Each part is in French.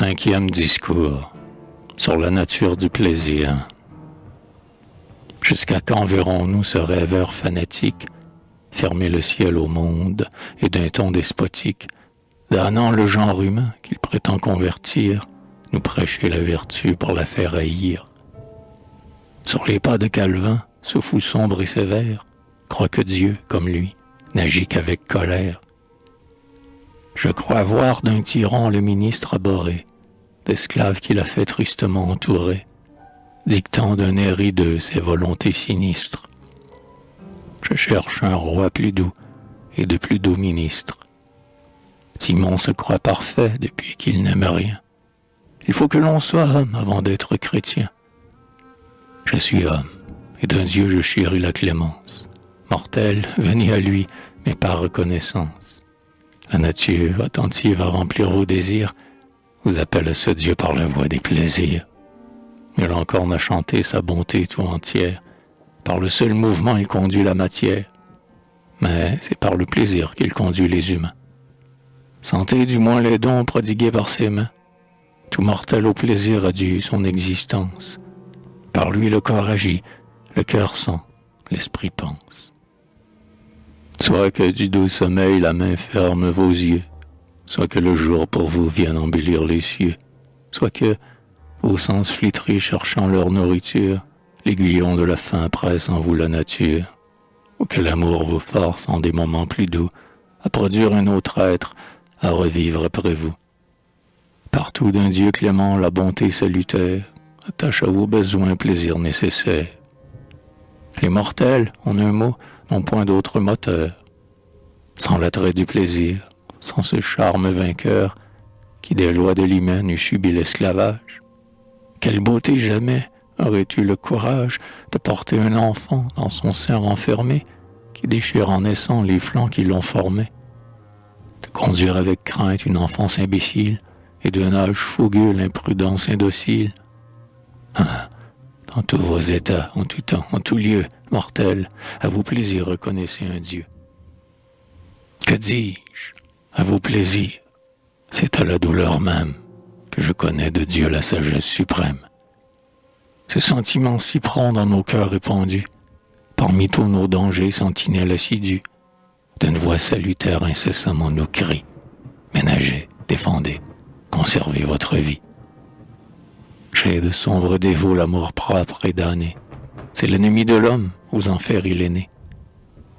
Cinquième discours sur la nature du plaisir. Jusqu'à quand verrons-nous ce rêveur fanatique fermer le ciel au monde et d'un ton despotique, damnant le genre humain qu'il prétend convertir, nous prêcher la vertu pour la faire haïr. Sur les pas de Calvin, ce fou sombre et sévère croit que Dieu, comme lui, n'agit qu'avec colère. Je crois voir d'un tyran le ministre abhorré, d'esclaves qu'il a fait tristement entourer, dictant d'un air hideux ses volontés sinistres. Je cherche un roi plus doux et de plus doux ministres. Simon se croit parfait depuis qu'il n'aime rien. Il faut que l'on soit homme avant d'être chrétien. Je suis homme, et d'un Dieu je chéris la clémence. Mortel, venez à lui, mais par reconnaissance. La nature, attentive à remplir vos désirs, vous appelle à ce Dieu par la voix des plaisirs. Nul encore n'a chanté sa bonté tout entière. Par le seul mouvement, il conduit la matière. Mais c'est par le plaisir qu'il conduit les humains. Sentez du moins les dons prodigués par ses mains. Tout mortel au plaisir a dû son existence. Par lui le corps agit, le cœur sent, l'esprit pense. Soit que du doux sommeil la main ferme vos yeux, soit que le jour pour vous vienne embellir les cieux, soit que, vos sens flétris cherchant leur nourriture, l'aiguillon de la faim presse en vous la nature, ou que l'amour vous force en des moments plus doux à produire un autre être, à revivre après vous. Partout d'un Dieu clément la bonté salutaire attache à vos besoins plaisir nécessaire. Les mortels, en un mot, n'ont point d'autre moteur. Sans l'attrait du plaisir, sans ce charme vainqueur qui des lois de l'hymen eût subi l'esclavage. Quelle beauté jamais aurait eu le courage de porter un enfant dans son sein renfermé qui déchire en naissant les flancs qui l'ont formé, de conduire avec crainte une enfance imbécile et d'un âge fougueux l'imprudence indocile. Ah, dans tous vos états, en tout temps, en tout lieu, mortels, à vos plaisirs reconnaissez un Dieu. Que dis-je? À vos plaisirs, c'est à la douleur même que je connais de Dieu la sagesse suprême. Ce sentiment si prompt dans nos cœurs répandus, parmi tous nos dangers sentinelle assidue, d'une voix salutaire incessamment nous crie, ménagez, défendez, conservez votre vie. Chez de sombres dévots l'amour propre est damné, c'est l'ennemi de l'homme, vous en faire il est né.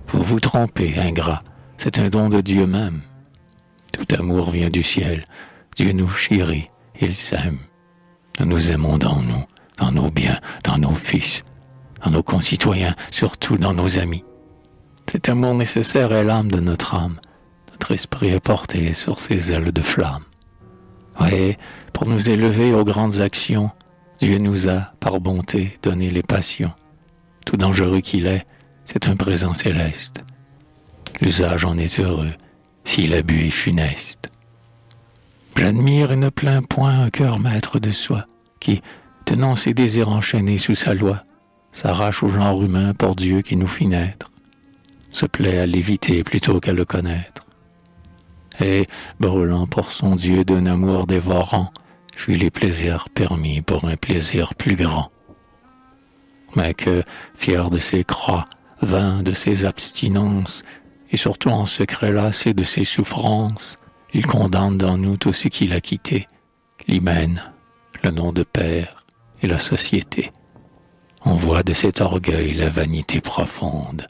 Vous vous trompez, ingrat, c'est un don de Dieu même. Tout amour vient du ciel, Dieu nous chérit, il s'aime. Nous nous aimons dans nous, dans nos biens, dans nos fils, dans nos concitoyens, surtout dans nos amis. Cet amour nécessaire est l'âme de notre âme, notre esprit est porté sur ses ailes de flamme. Oui, pour nous élever aux grandes actions, Dieu nous a, par bonté, donné les passions. Tout dangereux qu'il est, c'est un présent céleste. L'usage en est heureux, si l'abus est funeste. J'admire et ne plains point un cœur maître de soi, qui, tenant ses désirs enchaînés sous sa loi, s'arrache au genre humain pour Dieu qui nous fit naître, se plaît à l'éviter plutôt qu'à le connaître. Et, brûlant pour son Dieu d'un amour dévorant, fuit les plaisirs permis pour un plaisir plus grand. Mais que, fier de ses croix, vain de ses abstinences, et surtout en secret lassé de ses souffrances, il condamne dans nous tout ce qu'il a quitté, l'hymen, le nom de père et la société. On voit de cet orgueil la vanité profonde.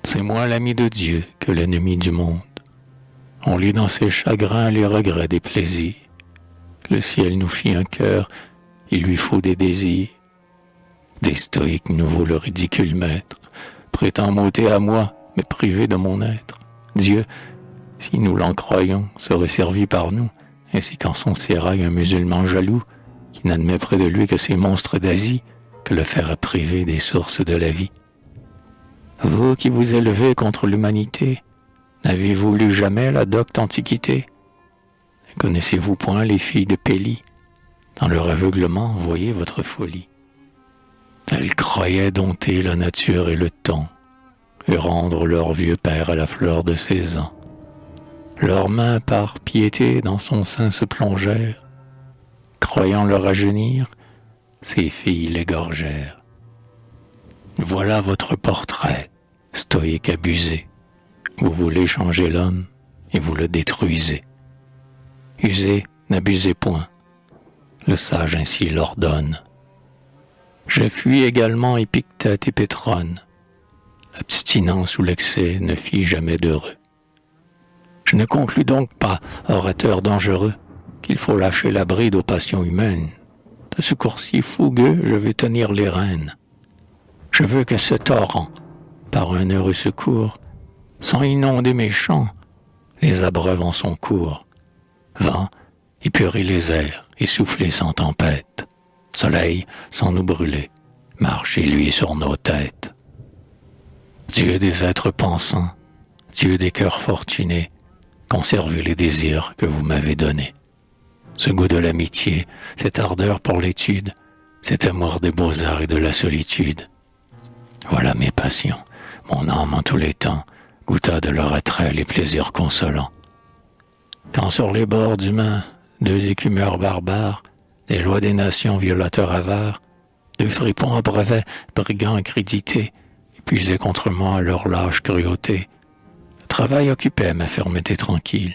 C'est moins l'ami de Dieu que l'ennemi du monde. On lit dans ses chagrins les regrets des plaisirs. Le ciel nous fit un cœur, il lui faut des désirs. Des stoïques nous vaut le ridicule maître, prétend m'ôter à moi, mais privé de mon être. Dieu, si nous l'en croyons, serait servi par nous, ainsi qu'en son sérail un musulman jaloux, qui n'admet près de lui que ces monstres d'Asie, que le faire priver des sources de la vie. Vous qui vous élevez contre l'humanité, n'avez-vous lu jamais la docte Antiquité? Ne connaissez-vous point les filles de Pélie? Dans leur aveuglement, voyez votre folie. Elles croyaient dompter la nature et le temps, et rendre leur vieux père à la fleur de ses ans. Leurs mains par piété dans son sein se plongèrent. Croyant le rajeunir, ses filles l'égorgèrent. Voilà votre portrait, stoïque abusé. Vous voulez changer l'homme et vous le détruisez. Usez, n'abusez point. Le sage ainsi l'ordonne. Je fuis également Épictète et Pétrone. L'abstinence ou l'excès ne fit jamais d'heureux. Je ne conclus donc pas, orateur dangereux, qu'il faut lâcher la bride aux passions humaines. De ce cours-ci fougueux, je veux tenir les rênes. Je veux que ce torrent, par un heureux secours, sans inonder mes champs, les abreuve en son cours. Vent, épurer les airs et souffler sans tempête. Soleil, sans nous brûler, marche et lui sur nos têtes. Dieu des êtres pensants, Dieu des cœurs fortunés, conservez les désirs que vous m'avez donnés. Ce goût de l'amitié, cette ardeur pour l'étude, cet amour des beaux-arts et de la solitude. Voilà mes passions, mon âme en tous les temps goûta de leur attrait les plaisirs consolants. Quand sur les bords du Main, deux écumeurs barbares, des lois des nations violateurs avares, deux fripons abreuvaient, brigands accrédités, épuisés contre moi leur lâche cruauté. Le travail occupait ma fermeté tranquille.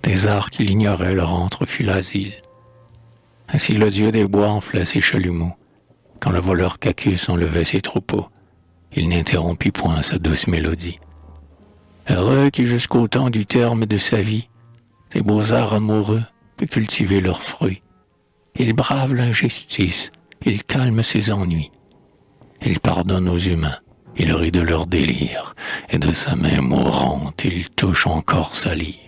Des arts qu'il ignorait, leur antre fut l'asile. Ainsi le dieu des bois enflait ses chalumeaux. Quand le voleur Cacus enlevait ses troupeaux, il n'interrompit point sa douce mélodie. Heureux qui jusqu'au temps du terme de sa vie, ces beaux-arts amoureux peut cultiver leurs fruits. Il brave l'injustice, il calme ses ennuis. Il pardonne aux humains, il rit de leur délire, et de sa main mourante il touche encore sa lyre.